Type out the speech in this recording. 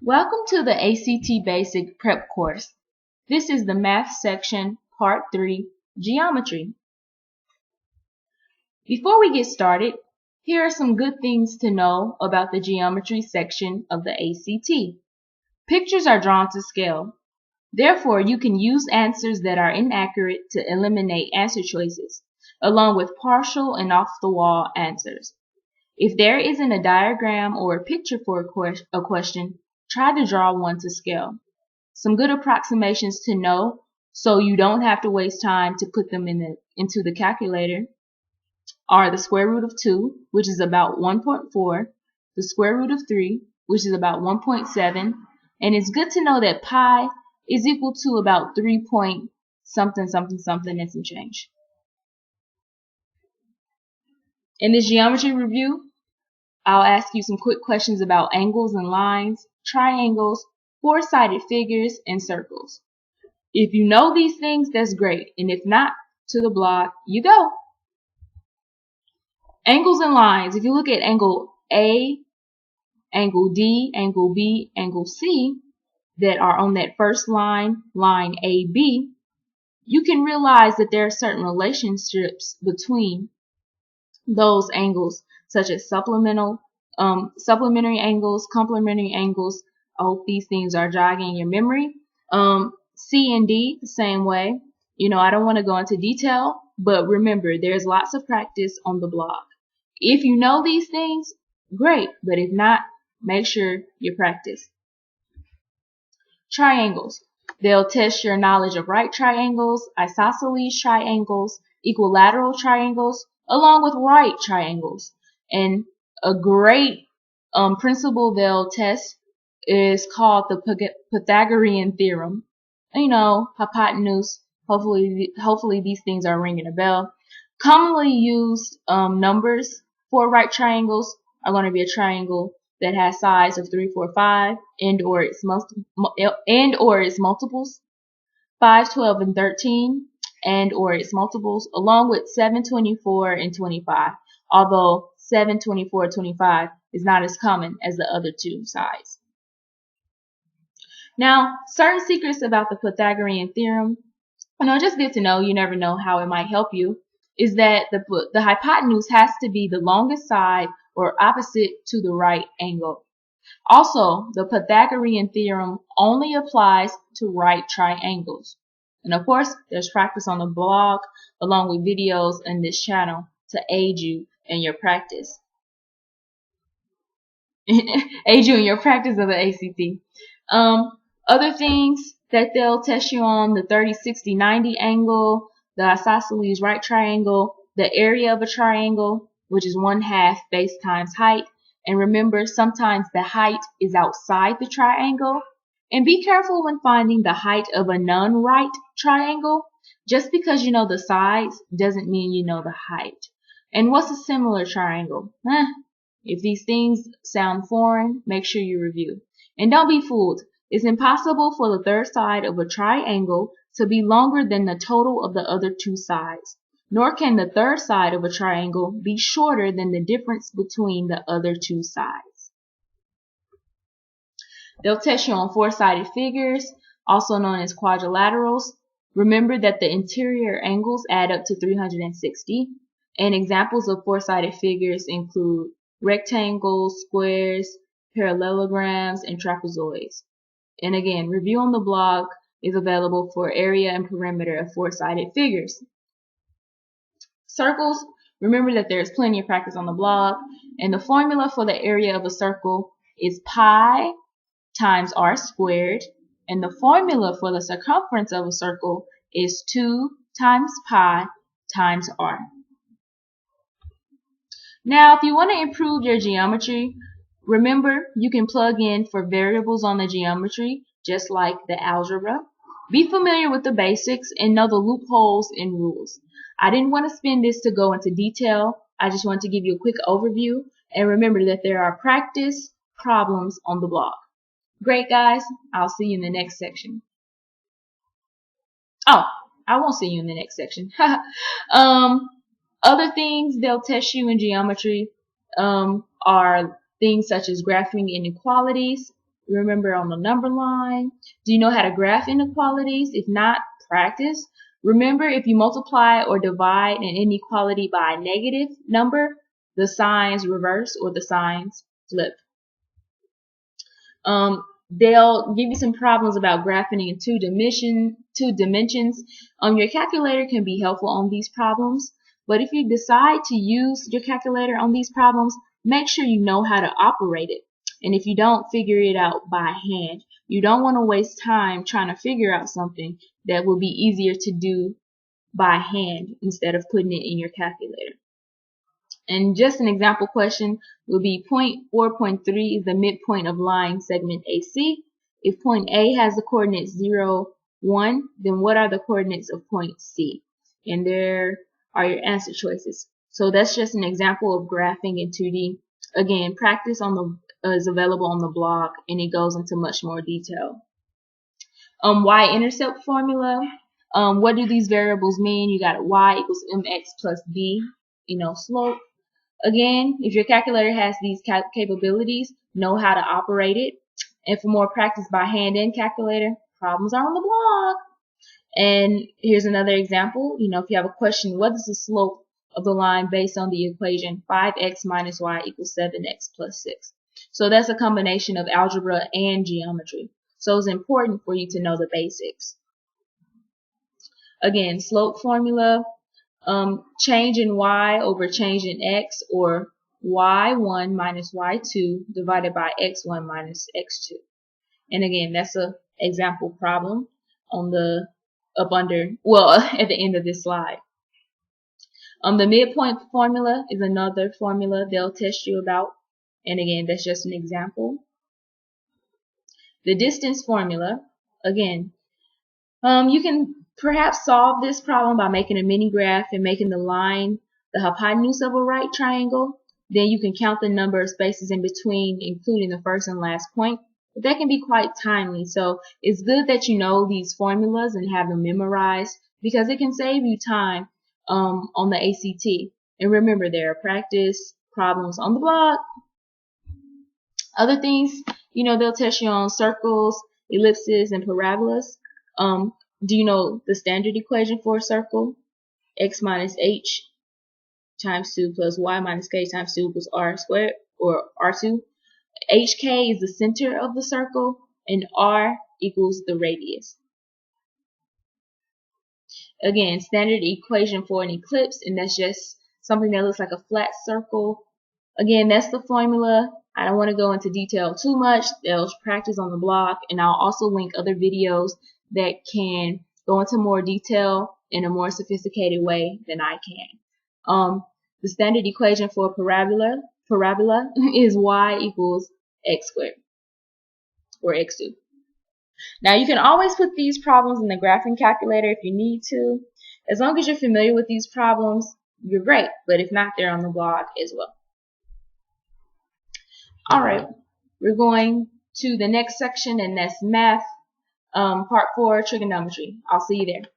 Welcome to the ACT Basic Prep course. This is the Math section, Part 3, Geometry. Before we get started, here are some good things to know about the Geometry section of the ACT. Pictures are drawn to scale. Therefore, you can use answers that are inaccurate to eliminate answer choices, along with partial and off-the-wall answers. If there isn't a diagram or a picture for a question, try to draw one to scale. Some good approximations to know so you don't have to waste time to put them into the calculator are the square root of 2, which is about 1.4, the square root of 3, which is about 1.7, and it's good to know that pi is equal to about 3 point something something something and some change. In this geometry review, I'll ask you some quick questions about angles and lines, triangles, four-sided figures, and circles. If you know these things, that's great, and if not, to the blog you go. Angles and lines. If you look at angle A, angle D, angle B, angle C, that are on that first line, line AB, you can realize that there are certain relationships between those angles, such as supplementary angles, complementary angles. I hope these things are jogging your memory. C and D, the same way. I don't want to go into detail, but remember, there's lots of practice on the blog. If you know these things, great, but if not, make sure you practice. Triangles. They'll test your knowledge of right triangles, isosceles triangles, equilateral triangles, along with right triangles. And a great principle they'll test is called the Pythagorean theorem. Hypotenuse. Hopefully these things are ringing a bell. Commonly used numbers for right triangles are going to be a triangle that has sides of 3, 4, 5, and or its multiples, 5, 12, and 13, and or its multiples, along with 7, 24, and 25. Although 7, 24, 25 is not as common as the other two sides. Now, certain secrets about the Pythagorean theorem, just good to know, you never know how it might help you, is that the hypotenuse has to be the longest side or opposite to the right angle. Also, the Pythagorean theorem only applies to right triangles. And of course, there's practice on the blog along with videos in this channel to aid you in your practice. Aid you in your practice of the ACT. Other things that they'll test you on: the 30, 60, 90 angle, the isosceles right triangle, the area of a triangle, which is 1/2 base times height. And remember, sometimes the height is outside the triangle. And be careful when finding the height of a non-right triangle. Just because you know the sides doesn't mean you know the height. And what's a similar triangle? If these things sound foreign, make sure you review. And don't be fooled. It's impossible for the third side of a triangle to be longer than the total of the other two sides. Nor can the third side of a triangle be shorter than the difference between the other two sides. They'll test you on four-sided figures, also known as quadrilaterals. Remember that the interior angles add up to 360. And examples of four-sided figures include rectangles, squares, parallelograms, and trapezoids. And again, review on the blog is available for area and perimeter of four-sided figures. Circles. Remember that there's plenty of practice on the blog. And the formula for the area of a circle is pi times r squared. And the formula for the circumference of a circle is 2 times pi times r. Now, if you want to improve your geometry, remember you can plug in for variables on the geometry, just like the algebra. Be familiar with the basics and know the loopholes and rules. I didn't want to spend this to go into detail. I just want to give you a quick overview. And remember that there are practice problems on the blog. Great, guys. I'll see you in the next section. Oh, I won't see you in the next section. Other things they'll test you in geometry are things such as graphing inequalities, Remember on the number line? Do you know how to graph inequalities? If not, practice. Remember, if you multiply or divide an inequality by a negative number, the signs reverse or the signs flip. They'll give you some problems about graphing in two dimensions. Your calculator can be helpful on these problems, but if you decide to use your calculator on these problems, make sure you know how to operate it. And if you don't, figure it out by hand. You don't want to waste time trying to figure out something that will be easier to do by hand instead of putting it in your calculator. And just an example question will be point 4.3 is the midpoint of line segment AC. If point A has the coordinates 0, 1, then what are the coordinates of point C? And there are your answer choices. So that's just an example of graphing in 2D. Again, practice is available on the blog, and it goes into much more detail. Y-intercept formula. What do these variables mean? You got a y equals mx plus b, slope. Again, if your calculator has these capabilities, know how to operate it. And for more practice by hand and calculator, problems are on the blog. And here's another example. If you have a question, what is the slope of the line based on the equation 5x minus y equals 7x plus 6? So that's a combination of algebra and geometry. So it's important for you to know the basics. Again, slope formula. Change in y over change in x, or y1 minus y2 divided by x1 minus x2. And again, that's an example problem on the at the end of this slide. The midpoint formula is another formula they'll test you about, and again, that's just an example. The distance formula, again, you can perhaps solve this problem by making a mini graph and making the line the hypotenuse of a right triangle. Then you can count the number of spaces in between, including the first and last point. But that can be quite timely, so it's good that you know these formulas and have them memorized, because it can save you time on the ACT. And remember, there are practice problems on the blog. Other things, they'll test you on circles, ellipses, and parabolas. Do you know the standard equation for a circle? X minus h times 2 plus y minus k times 2 equals r squared, or r2. HK is the center of the circle, and r equals the radius. Again, standard equation for an ellipse, and that's just something that looks like a flat circle. Again, that's the formula. I don't want to go into detail too much. There's practice on the blog, and I'll also link other videos that can go into more detail in a more sophisticated way than I can. The standard equation for a parabola is y equals x squared, or x2. Now, you can always put these problems in the graphing calculator if you need to. As long as you're familiar with these problems, you're great. But if not, they're on the blog as well. Alright, we're going to the next section, and that's math, part 4, trigonometry. I'll see you there.